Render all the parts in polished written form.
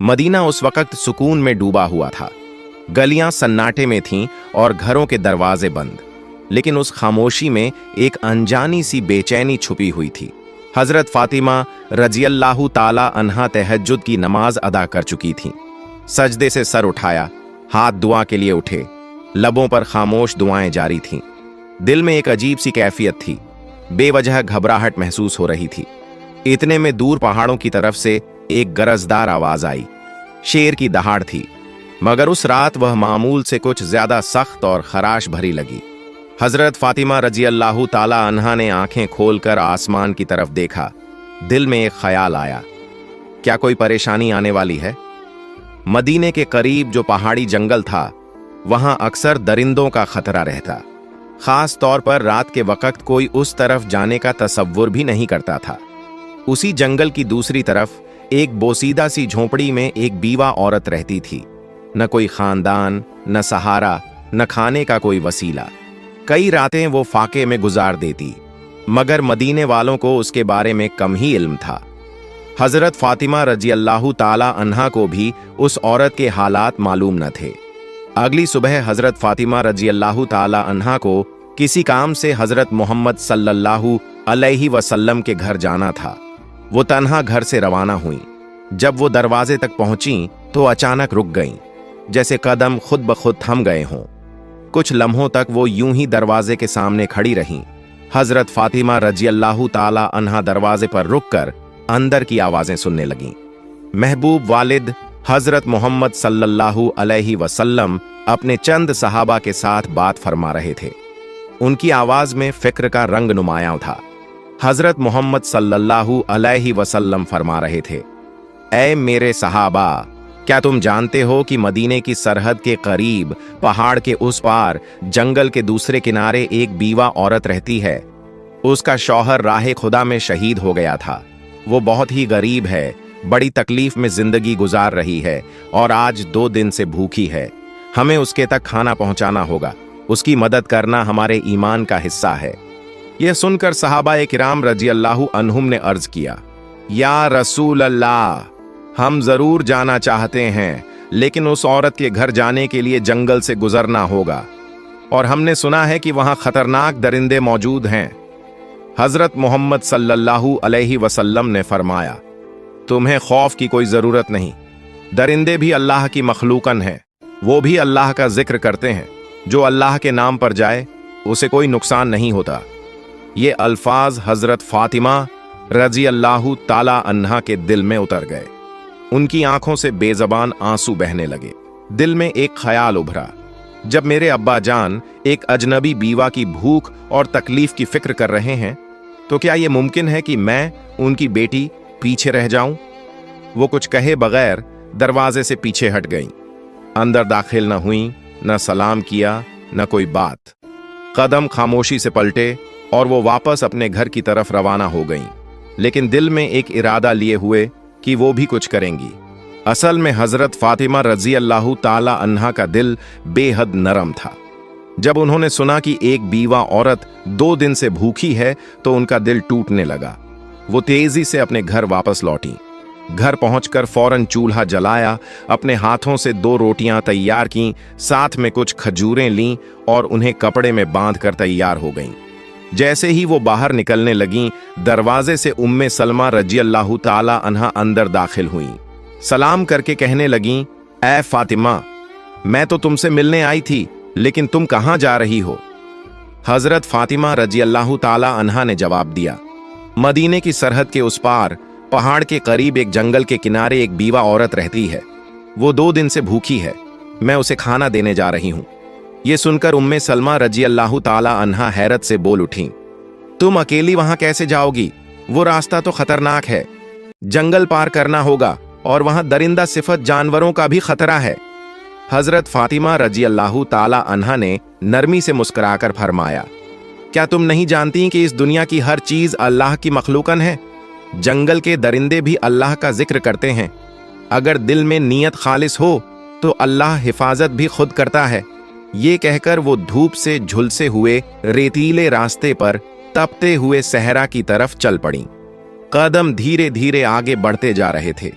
Medina उस वक्त सुकून में डूबा हुआ था। गलियां सन्नाटे में थीं और घरों के दरवाजे बंद, लेकिन उस खामोशी में एक अनजानी सी बेचैनी छुपी हुई थी। हजरत फातिमा रजियल्लाहु ताला अन्हा तहज्जुद की नमाज अदा कर चुकी थीं। सजदे से सर उठाया, हाथ दुआ के लिए उठे, लबों पर खामोश दुआएं जारी थीं। दिल में एक अजीब सी कैफियत थी, बेवजह घबराहट महसूस हो रही थी। इतने में दूर पहाड़ों की तरफ से एक गरजदार आवाज आई। शेर की दहाड़ थी, मगर उस रात वह मामूल से कुछ ज्यादा सख्त और खराश भरी लगी। हजरत फातिमा रजियल्लाहु ताला अन्हा ने आंखें खोलकर आसमान की तरफ देखा। दिल में एक ख्याल आया, क्या कोई परेशानी आने वाली है? मदीने के करीब जो पहाड़ी जंगल था, वहां अक्सर दरिंदों का खतरा रहता। खास तौर पर रात के वक्त कोई उस तरफ जाने का तसव्वुर भी नहीं करता था। उसी जंगल की दूसरी तरफ एक बोसीदा सी झोंपड़ी में एक बीवा औरत रहती थी। न कोई खानदान, न सहारा, न खाने का कोई वसीला। कई रातें वो फाके में गुजार देती, मगर मदीने वालों को उसके बारे में कम ही इल्म था। हजरत फातिमा रजियल्लाहु ताला अन्हा को भी उस औरत के हालात मालूम न थे। अगली सुबह हजरत फातिमा रजियल्लाहु ताला अन्हा को किसी काम से हजरत मोहम्मद सल्लल्लाहु अलैहि वसल्लम के घर जाना था। वो तन्हा घर से रवाना हुई। जब वो दरवाजे तक पहुंची तो अचानक रुक गईं, जैसे कदम खुद ब खुद थम गए हों। कुछ लम्हों तक वो यूं ही दरवाजे के सामने खड़ी रहीं। हजरत फातिमा रजियल्लाहु ताला अन्हा दरवाजे पर रुककर अंदर की आवाजें सुनने लगीं। महबूब वालिद हजरत मोहम्मद सल्लल्लाहु अलैहि वसल्लम अपने चंद सहाबा के साथ बात फरमा रहे थे। उनकी आवाज में फिक्र का रंग नुमायां था। हजरत मोहम्मद सल्लल्लाहु अलैहि वसल्लम फरमा रहे थे, ऐ मेरे सहाबा, क्या तुम जानते हो कि मदीने की सरहद के करीब पहाड़ के उस पार जंगल के दूसरे किनारे एक बीवा औरत रहती है। उसका शौहर राहे खुदा में शहीद हो गया था। वो बहुत ही गरीब है, बड़ी तकलीफ में जिंदगी गुजार रही है और आज 2 दिन से भूखी है। हमें उसके तक खाना पहुंचाना होगा। उसकी मदद करना हमारे ईमान का हिस्सा है। यह सुनकर सहाबा किराम रजियल्लाहु अन्हुम ने अर्ज किया, या रसूल अल्लाह, हम जरूर जाना चाहते हैं, लेकिन उस औरत के घर जाने के लिए जंगल से गुजरना होगा और हमने सुना है कि वहां खतरनाक दरिंदे मौजूद हैं। हजरत मोहम्मद सल्लल्लाहु अलैहि वसल्लम ने फरमाया, तुम्हें खौफ की कोई जरूरत नहीं। दरिंदे भी अल्लाह की मखलूकन हैं, वो भी अल्लाह का जिक्र करते हैं। जो अल्लाह के नाम पर जाए उसे कोई नुकसान नहीं होता। ये अल्फाज हजरत फातिमा रजियल्लाहु ताला अन्हा के दिल में उतर गए। उनकी आंखों से बेजबान आंसू बहने लगे। दिल में एक ख्याल उभरा, जब मेरे अब्बा जान एक अजनबी बीवा की भूख और तकलीफ की फिक्र कर रहे हैं, तो क्या यह मुमकिन है कि मैं उनकी बेटी पीछे रह जाऊं? वो कुछ कहे बगैर दरवाजे से पीछे हट गईं। अंदर दाखिल न हुई, न सलाम किया, न कोई बात। कदम खामोशी से पलटे और वो वापस अपने घर की तरफ रवाना हो गईं, लेकिन दिल में एक इरादा लिए हुए कि वो भी कुछ करेंगी। असल में हजरत फातिमा रजियल्लाहु ताला अन्हा का दिल बेहद नरम था। जब उन्होंने सुना कि एक बीवा औरत 2 दिन से भूखी है तो उनका दिल टूटने लगा। वो तेजी से अपने घर वापस लौटी। घर पहुंचकर फौरन चूल्हा जलाया, अपने हाथों से 2 रोटियां तैयार कीं, साथ में कुछ खजूरें लीं और उन्हें कपड़े में बांधकर तैयार हो गईं। जैसे ही वो बाहर निकलने लगीं, दरवाजे से उम्मे सलमा रजियल्लाहु ताला अन्हा अंदर दाखिल हुईं। सलाम करके कहने लगीं, ऐ फातिमा, मैं तो तुमसे मिलने आई थी, लेकिन तुम कहां जा रही हो? हजरत फातिमा रजियल्लाहु ताला अन्हा ने जवाब दिया, मदीने की सरहद के उस पार पहाड़ के करीब एक जंगल के किनारे एक बीवा औरत रहती है। वो 2 दिन से भूखी है, मैं उसे खाना देने जा रही हूं। ये सुनकर उम्मे सलमा रजियल्लाहु ताला अन्हा हैरत से बोल उठी, तुम अकेली वहां कैसे जाओगी? वो रास्ता तो खतरनाक है, जंगल पार करना होगा और वहां दरिंदा सिफत जानवरों का भी खतरा है। हजरत फातिमा रजियल्लाहु ताला अन्हा ने नरमी से मुस्कुराकर फरमाया, क्या तुम नहीं जानती कि इस दुनिया की हर चीज अल्लाह की मखलूकन है? जंगल के दरिंदे भी अल्लाह का जिक्र करते हैं। अगर दिल में नीयत खालिस हो तो अल्लाह हिफाजत भी खुद करता है। ये कहकर वो धूप से झुलसे हुए रेतीले रास्ते पर तपते हुए सहरा की तरफ चल पड़ी। कदम धीरे धीरे आगे बढ़ते जा रहे थे।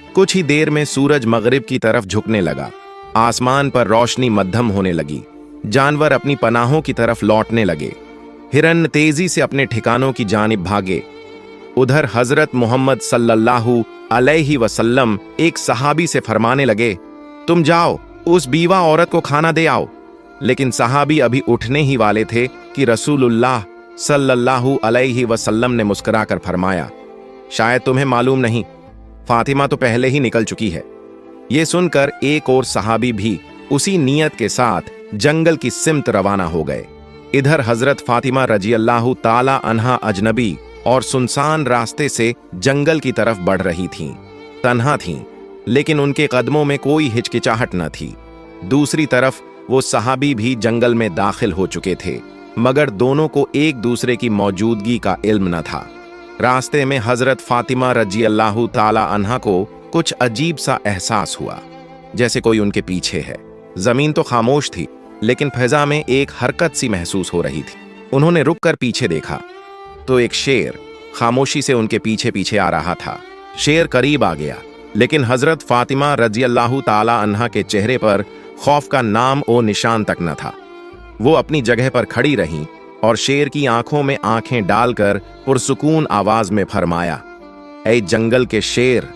कुछ ही देर में सूरज मगरिब की तरफ झुकने लगा। आसमान पर रोशनी मध्यम होने लगी। जानवर अपनी पनाहों की तरफ लौटने लगे। हिरन तेजी से अपने ठिकानों की जानिब भागे। उधर हजरत मोहम्मद सल्लल्लाहु अलैहि वसल्लम एक सहाबी से फरमाने लगे, तुम जाओ उस बीवा औरत को खाना दे आओ। लेकिन सहाबी अभी उठने ही वाले थे कि रसूलुल्लाह सल्लल्लाहु अलैहि वसल्लम ने मुस्कुराकर फरमाया, शायद तुम्हें मालूम नहीं, फातिमा तो पहले ही निकल चुकी है। ये सुनकर एक और सहाबी भी उसी नियत के साथ जंगल की सिमत रवाना हो गए। इधर हजरत फातिमा रजी अल्लाह ताला अन्हा अजनबी और सुनसान रास्ते से जंगल की तरफ बढ़ रही थीं। तन्हा थीं, लेकिन उनके कदमों में कोई हिचकिचाहट न थी। दूसरी तरफ वो सहाबी भी जंगल में दाखिल हो चुके थे, मगर दोनों को एक दूसरे की मौजूदगी का इल्म न था। रास्ते में हजरत फातिमा रजी अल्लाह ताला अन्हा को कुछ अजीब सा एहसास हुआ, जैसे कोई उनके पीछे है। जमीन तो खामोश थी, लेकिन फिजा में एक हरकत सी महसूस हो रही थी। उन्होंने रुक कर पीछे देखा तो एक शेर खामोशी से उनके पीछे पीछे आ रहा था। शेर करीब आ गया, लेकिन हजरत फातिमा रजी अल्लाह ताला अन्हा के चेहरे पर खौफ का नाम और निशान तक न था। वो अपनी जगह पर खड़ी रहीं और शेर की आंखों में आंखें डालकर पुरसुकून आवाज में फरमाया, ऐ जंगल के शेर,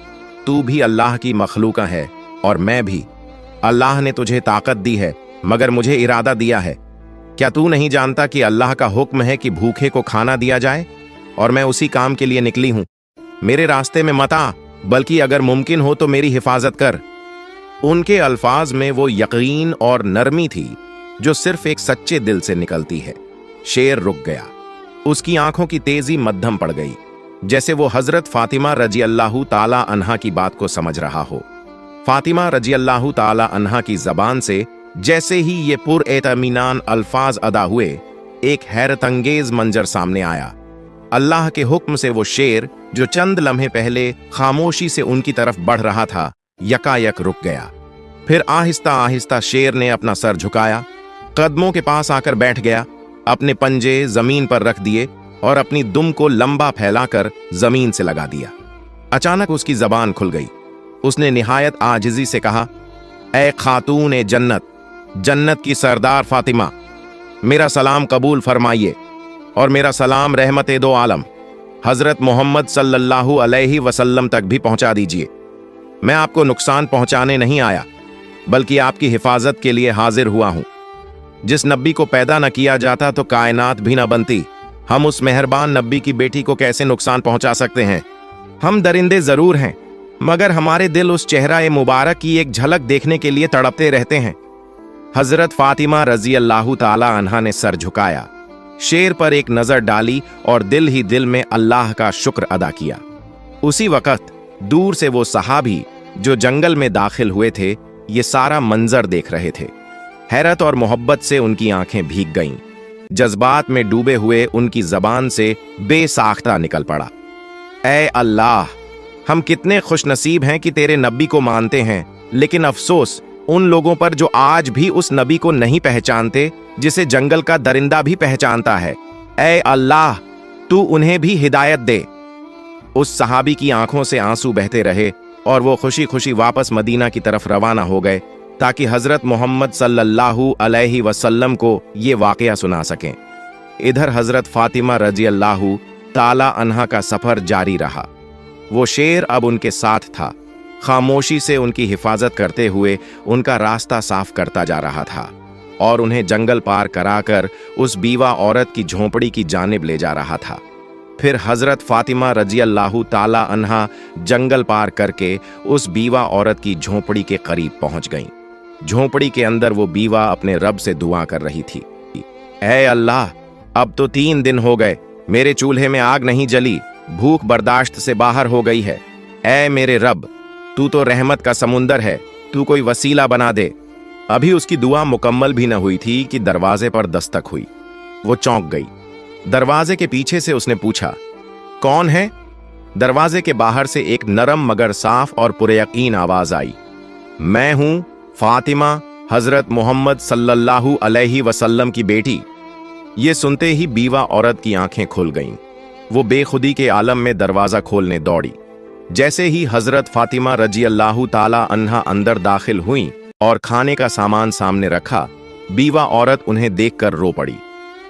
तू भी अल्लाह की मखलूका है और मैं भी। अल्लाह ने तुझे ताकत दी है, मगर मुझे इरादा दिया है। क्या तू नहीं जानता कि अल्लाह का हुक्म है कि भूखे को खाना दिया जाए, और मैं उसी काम के लिए निकली हूं। मेरे रास्ते में मत आ, बल्कि अगर मुमकिन हो तो मेरी हिफाजत कर। उनके अल्फाज में वो यकीन और नरमी थी जो सिर्फ एक सच्चे दिल से निकलती है। शेर रुक गया। उसकी आंखों की तेजी मध्यम पड़ गई, जैसे वो हजरत फातिमा रजी अल्लाह ताला अन्हा की बात को समझ रहा हो। फातिमा रजी अल्लाह ताला अन्हा की जबान से जैसे ही ये पुरएतमीनान अल्फाज अदा हुए, एक हैरतंगेज मंजर सामने आया। अल्लाह के हुक्म से वो शेर जो चंद लम्हे पहले खामोशी से उनकी तरफ बढ़ रहा था, यकायक रुक गया। फिर आहिस्ता आहिस्ता शेर ने अपना सर झुकाया, कदमों के पास आकर बैठ गया, अपने पंजे जमीन पर रख दिए और अपनी दुम को लंबा फैलाकर जमीन से लगा दिया। अचानक उसकी जबान खुल गई। उसने निहायत आजिजी से कहा, ऐ खातून जन्नत, जन्नत की सरदार फातिमा, मेरा सलाम कबूल फरमाइए और मेरा सलाम रहमत दो आलम हजरत मोहम्मद सल्लल्लाहु अलैहि वसल्लम तक भी पहुंचा दीजिए। मैं आपको नुकसान पहुंचाने नहीं आया, बल्कि आपकी हिफाजत के लिए हाजिर हुआ हूं। जिस नब्बी को पैदा न किया जाता तो कायनात भी न बनती। हम उस मेहरबान नब्बी की बेटी को कैसे नुकसान पहुंचा सकते हैं? हम दरिंदे जरूर हैं, मगर हमारे दिल उस चेहरा मुबारक की एक झलक देखने के लिए तड़पते रहते हैं। हजरत फातिमा रजी अल्लाह ताला अन्हा ने सर झुकाया, शेर पर एक नजर डाली और दिल ही दिल में अल्लाह का शुक्र अदा किया। उसी वक्त दूर से वो सहाबी जो जंगल में दाखिल हुए थे, ये सारा मंजर देख रहे थे। हैरत और मोहब्बत से उनकी आंखें भीग गईं। जज्बात में डूबे हुए उनकी जबान से बेसाख्ता निकल पड़ा, ऐ अल्लाह, हम कितने खुशनसीब हैं कि तेरे नबी को मानते हैं, लेकिन अफसोस उन लोगों पर जो आज भी उस नबी को नहीं पहचानते जिसे जंगल का दरिंदा भी पहचानता है। ऐ अल्लाह, तू उन्हें भी हिदायत दे। उस सहाबी की आंखों से आंसू बहते रहे और वो खुशी खुशी वापस मदीना की तरफ रवाना हो गए, ताकि हजरत मोहम्मद सल्लल्लाहु अलैहि वसल्लम को ये वाकया सुना सकें। इधर हजरत फातिमा रजी अल्लाह ताला अन्हा का सफर जारी रहा। वो शेर अब उनके साथ था, खामोशी से उनकी हिफाजत करते हुए उनका रास्ता साफ करता जा रहा था और उन्हें जंगल पार कराकर उस बीवा औरत की झोंपड़ी की जानिब ले जा रहा था। फिर हजरत फातिमा रजी अल्लाह ताला अन्हा जंगल पार करके उस बीवा औरत की झोंपड़ी के करीब पहुंच गईं। झोंपड़ी के अंदर वो बीवा अपने रब से दुआ कर रही थी, ऐ अल्लाह, अब तो 3 दिन हो गए, मेरे चूल्हे में आग नहीं जली, भूख बर्दाश्त से बाहर हो गई है। ऐ मेरे रब, तू तो रहमत का समुंदर है, तू कोई वसीला बना दे। अभी उसकी दुआ मुकम्मल भी न हुई थी कि दरवाजे पर दस्तक हुई। वो चौंक गई। दरवाजे के पीछे से उसने पूछा, कौन है? दरवाजे के बाहर से एक नरम मगर साफ और पुरयकीन आवाज आई, मैं हूं फातिमा, हजरत मोहम्मद सल्लल्लाहु अलैहि वसल्लम की बेटी। ये सुनते ही बीवा औरत की आंखें खुल गईं। वो बेखुदी के आलम में दरवाजा खोलने दौड़ी। जैसे ही हजरत फातिमा रजी अल्लाह ताला अन्हा अंदर दाखिल हुई और खाने का सामान सामने रखा, बीवा औरत उन्हें देखकर रो पड़ी।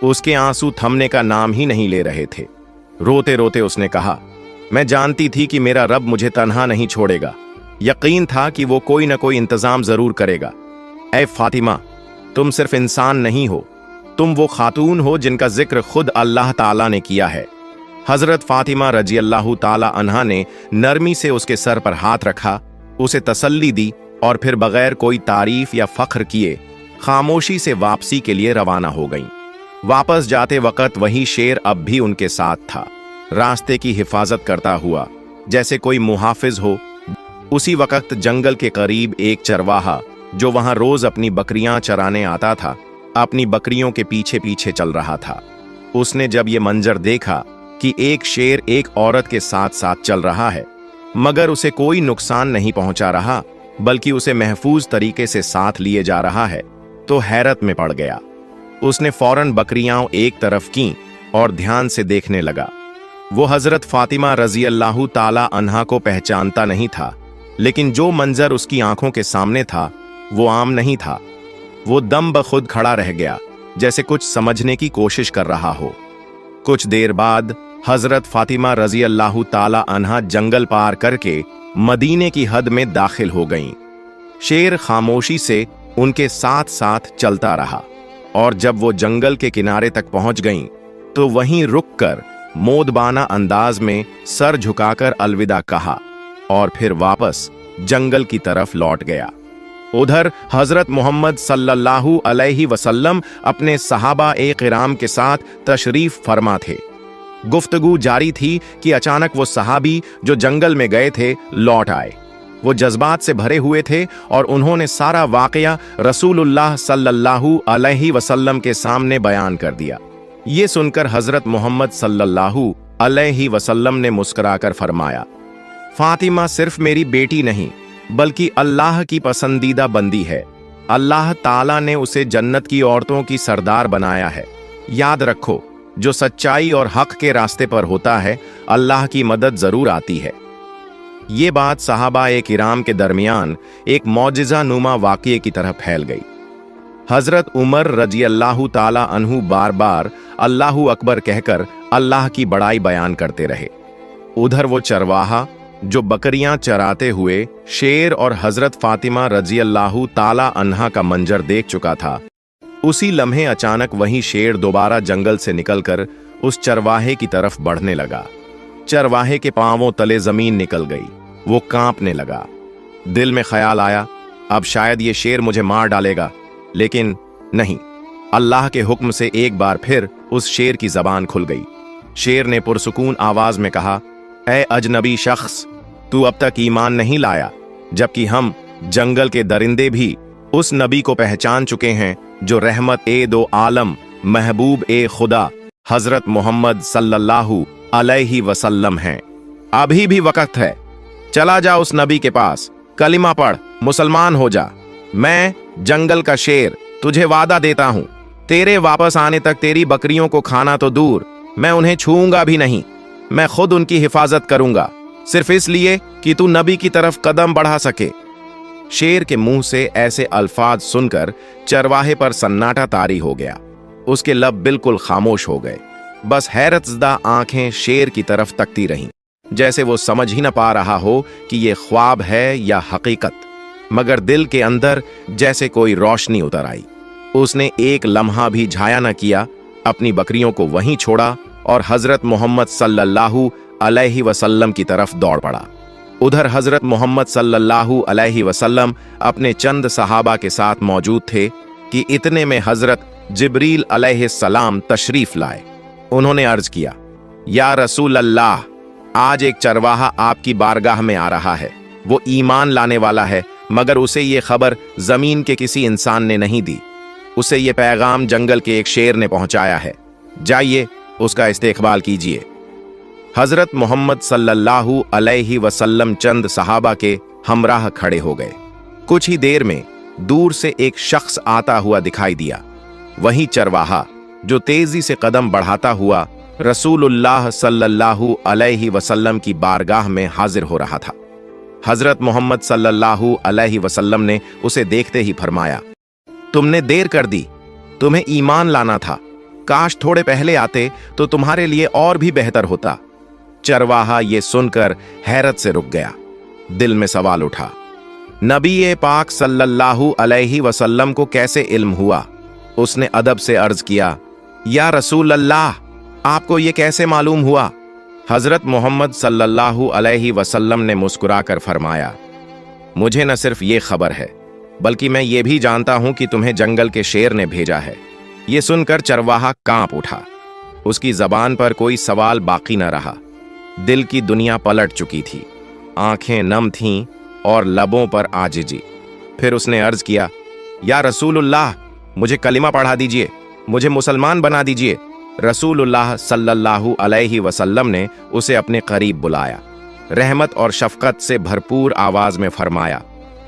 उसके आंसू थमने का नाम ही नहीं ले रहे थे। रोते रोते उसने कहा, मैं जानती थी कि मेरा रब मुझे तन्हा नहीं छोड़ेगा। यकीन था कि वो कोई न कोई इंतजाम जरूर करेगा। ऐ फातिमा, तुम सिर्फ इंसान नहीं हो, तुम वो खातून हो जिनका जिक्र खुद अल्लाह ताला ने किया है। हजरत फातिमा रजी अल्लाह ताला अन्हा ने नरमी से उसके सर पर हाथ रखा, उसे तसल्ली दी और फिर बगैर कोई तारीफ या फख्र किए खामोशी से वापसी के लिए रवाना हो गईं। वापस जाते वक्त वही शेर अब भी उनके साथ था, रास्ते की हिफाजत करता हुआ जैसे कोई मुहाफिज हो। उसी वक्त जंगल के करीब एक चरवाहा जो वहां रोज अपनी बकरियां चराने आता था, अपनी बकरियों के पीछे पीछे चल रहा था। उसने जब ये मंजर देखा कि एक शेर एक औरत के साथ साथ चल रहा है, मगर उसे कोई नुकसान नहीं पहुंचा रहा बल्कि उसे महफूज तरीके से साथ लिए जा रहा है, तो हैरत में पड़ गया। उसने फौरन बकरियां एक तरफ की और ध्यान से देखने लगा। वो हजरत फातिमा रजी अल्लाह ताला अन्हा को पहचानता नहीं था, लेकिन जो मंजर उसकी आंखों के सामने था वो आम नहीं था। वो दम बखुद खड़ा रह गया, जैसे कुछ समझने की कोशिश कर रहा हो। कुछ देर बाद हजरत फातिमा रजी अल्लाह ताला अन्हा जंगल पार करके मदीने की हद में दाखिल हो गईं। शेर खामोशी से उनके साथ साथ चलता रहा और जब वो जंगल के किनारे तक पहुंच गईं, तो वहीं रुककर मोदबाना अंदाज में सर झुकाकर अलविदा कहा और फिर वापस जंगल की तरफ लौट गया। उधर हजरत मोहम्मद सल्लल्लाहु अलैहि वसल्लम अपने सहाबा ए किराम के साथ तशरीफ फरमा थे। गुफ्तगू जारी थी कि अचानक वो सहाबी जो जंगल में गए थे लौट आए। वो जज्बात से भरे हुए थे और उन्होंने सारा वाकया रसूलुल्लाह सल्लल्लाहु अलैहि वसल्लम के सामने बयान कर दिया। ये सुनकर हजरत मोहम्मद सल्लल्लाहु अलैहि वसल्लम ने मुस्कुराकर फरमाया, फातिमा सिर्फ मेरी बेटी नहीं बल्कि अल्लाह की पसंदीदा बंदी है। अल्लाह ताला ने उसे जन्नत की औरतों की सरदार बनाया है। याद रखो, जो सच्चाई और हक के रास्ते पर होता है, अल्लाह की मदद जरूर आती है। ये बात सहाबा ए किराम के दरमियान एक मौजिज़ा नुमा वाक़ये की तरह फैल गई। हजरत उमर रजी अल्लाह ताला अन्हु बार बार अल्लाहु अकबर कहकर अल्लाह की बड़ाई बयान करते रहे। उधर वो चरवाहा जो बकरियां चराते हुए शेर और हजरत फातिमा रजी अल्लाह ताला अन्हा का मंजर देख चुका था, उसी लम्हे अचानक वही शेर दोबारा जंगल से निकलकर उस चरवाहे की तरफ बढ़ने लगा। चरवाहे के पांवों तले जमीन निकल गई। वो कांपने लगा। दिल में ख्याल आया, अब शायद ये शेर मुझे मार डालेगा, लेकिन नहीं। अल्लाह के हुक्म से एक बार फिर उस शेर की जबान खुल गई। शेर ने पुरसुकून आवाज में कहा, ऐ अजनबी शख्स, तू अब तक ईमान नहीं लाया, जबकि हम जंगल के दरिंदे भी उस नबी को पहचान चुके हैं जो रहमत ए दो आलम महबूब ए खुदा हजरत मोहम्मद सल्लल्लाहु अलैहि वसल्लम हैं। अभी भी वक्त है, चला जा उस नबी के पास, कलिमा पढ़, मुसलमान हो जा। मैं जंगल का शेर तुझे वादा देता हूं, तेरे वापस आने तक तेरी बकरियों को खाना तो दूर, मैं उन्हें छूऊंगा भी नहीं। मैं खुद उनकी हिफाजत करूंगा, सिर्फ इसलिए कि तू नबी की तरफ कदम बढ़ा सके। शेर के मुंह से ऐसे अल्फाज सुनकर चरवाहे पर सन्नाटा तारी हो गया। उसके लब बिल्कुल खामोश हो गए। बस हैरतज़दा आंखें शेर की तरफ तकती रहीं, जैसे वो समझ ही न पा रहा हो कि ये ख्वाब है या हकीकत। मगर दिल के अंदर जैसे कोई रोशनी उतर आई। उसने एक लम्हा भी झाया न किया, अपनी बकरियों को वहीं छोड़ा और हजरत मोहम्मद सल्लल्लाहु अलैहि वसल्लम की तरफ दौड़ पड़ा। उधर हजरत मोहम्मद सल्लल्लाहु अलैहि वसल्लम अपने चंद सहाबा के साथ मौजूद थे कि इतने में हजरत जिब्रील अलैहिस्सलाम तशरीफ लाए। उन्होंने अर्ज किया, या रसूल अल्लाह, आज एक चरवाहा आपकी बारगाह में आ रहा है। वो ईमान लाने वाला है, मगर उसे ये खबर जमीन के किसी इंसान ने नहीं दी। उसे ये पैगाम जंगल के एक शेर ने पहुंचाया है। जाइए, उसका इस्तेकबाल कीजिए। हजरत मोहम्मद सल्लल्लाहु अलैहि वसल्लम चंद सहाबा के हमराह खड़े हो गए। कुछ ही देर में दूर से एक शख्स आता हुआ दिखाई दिया। वही चरवाहा जो तेजी से कदम बढ़ाता हुआ रसूलुल्लाह सल्लल्लाहु अलैहि वसल्लम की बारगाह में हाजिर हो रहा था। हजरत मोहम्मद सल्लल्लाहु अलैहि वसल्लम ने उसे देखते ही फरमाया, तुमने देर कर दी, तुम्हें ईमान लाना था, काश थोड़े पहले आते तो तुम्हारे लिए और भी बेहतर होता। चरवाहा ये सुनकर हैरत से रुक गया। दिल में सवाल उठा, नबी पाक सल्लल्लाहु अलैहि वसल्लम को कैसे इल्म हुआ? उसने अदब से अर्ज किया, या रसूल अल्लाह, आपको ये कैसे मालूम हुआ? हजरत मोहम्मद सल्लल्लाहु अलैहि वसल्लम ने मुस्कुराकर फरमाया, मुझे न सिर्फ ये खबर है, बल्कि मैं ये भी जानता हूं कि तुम्हें जंगल के शेर ने भेजा है। ये सुनकर चरवाहा कांप उठा। उसकी जबान पर कोई सवाल बाकी न रहा। दिल की दुनिया पलट चुकी थी, आंखें नम थीं और लबों पर आजिजी। फिर उसने अर्ज किया, या रसूलुल्लाह, मुझे कलिमा पढ़ा दीजिए, मुझे मुसलमान बना दीजिए। रसूलुल्लाह सल्लल्लाहु अलैहि वसल्लम ने उसे अपने करीब बुलाया। रहमत और शफकत से भरपूर आवाज में फरमाया,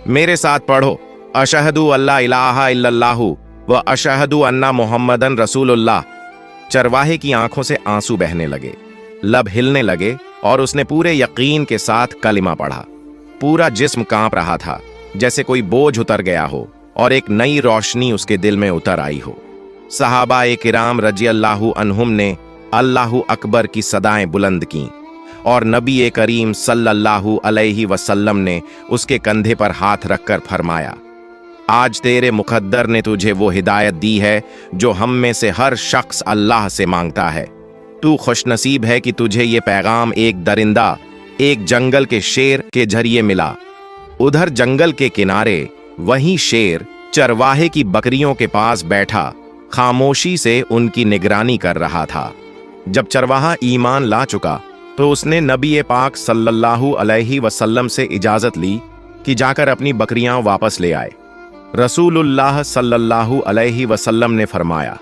मेरे साथ पढ़ो, अशहदु अल्ला इलाहा इल्लल्लाहु व अशहदु अन्ना मुहम्मदन रसूलुल्लाह। चरवाहे की आंखों से आंसू बहने लगे, लब हिलने लगे और उसने पूरे यकीन के साथ कलिमा पढ़ा। पूरा जिस्म कांप रहा था, जैसे कोई बोझ उतर गया हो और एक नई रोशनी उसके दिल में उतर आई हो। सहाबा किराम रज़ियल्लाहु अन्हुम ने अल्लाहु अकबर की सदाएं बुलंद की और नबी करीम सल्लल्लाहु अलैहि वसल्लम ने उसके कंधे पर हाथ रखकर फरमाया, आज तेरे मुकद्दर ने तुझे वो हिदायत दी है जो हम में से हर शख्स अल्लाह से मांगता है। तू खुशनसीब है कि तुझे ये पैगाम एक दरिंदा, एक जंगल के शेर के जरिए मिला। उधर जंगल के किनारे वही शेर चरवाहे की बकरियों के पास बैठा खामोशी से उनकी निगरानी कर रहा था। जब चरवाहा ईमान ला चुका तो उसने नबी पाक सल्लल्लाहु अलैहि वसल्लम से इजाजत ली कि जाकर अपनी बकरियां वापस ले आए। रसूलुल्लाह सल्लल्लाहु अलैहि वसल्लम ने फरमाया,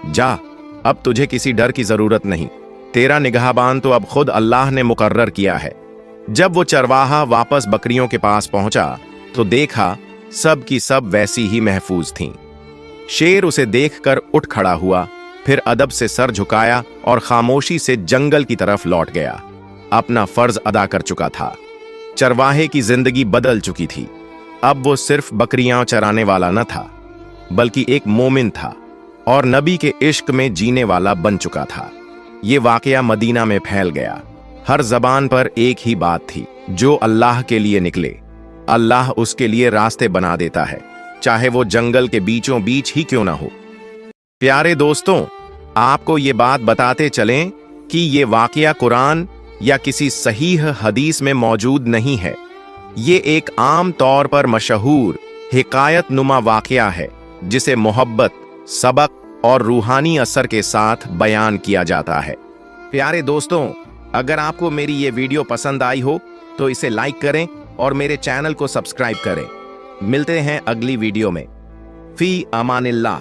जा, अब तुझे किसी डर की जरूरत नहीं, तेरा निगहबान तो अब खुद अल्लाह ने मुकर्रर किया है। जब वो चरवाहा वापस बकरियों के पास पहुंचा तो देखा सब की सब वैसी ही महफूज थीं। शेर उसे देखकर उठ खड़ा हुआ, फिर अदब से सर झुकाया और खामोशी से जंगल की तरफ लौट गया। अपना फर्ज अदा कर चुका था। चरवाहे की जिंदगी बदल चुकी थी। अब वो सिर्फ बकरियां चराने वाला न था, बल्कि एक मोमिन था और नबी के इश्क में जीने वाला बन चुका था। ये वाकया मदीना में फैल गया। हर जबान पर एक ही बात थी, जो अल्लाह के लिए निकले, अल्लाह उसके लिए रास्ते बना देता है, चाहे वो जंगल के बीचों बीच ही क्यों ना हो। प्यारे दोस्तों, आपको ये बात बताते चलें कि ये वाकया कुरान या किसी सहीह हदीस में मौजूद नहीं है। ये एक आम तौर पर मशहूर हिकायत नुमा वाकया है, जिसे मोहब्बत, सबक और रूहानी असर के साथ बयान किया जाता है। प्यारे दोस्तों, अगर आपको मेरी ये वीडियो पसंद आई हो तो इसे लाइक करें और मेरे चैनल को सब्सक्राइब करें। मिलते हैं अगली वीडियो में। फी अमानिल्लाह।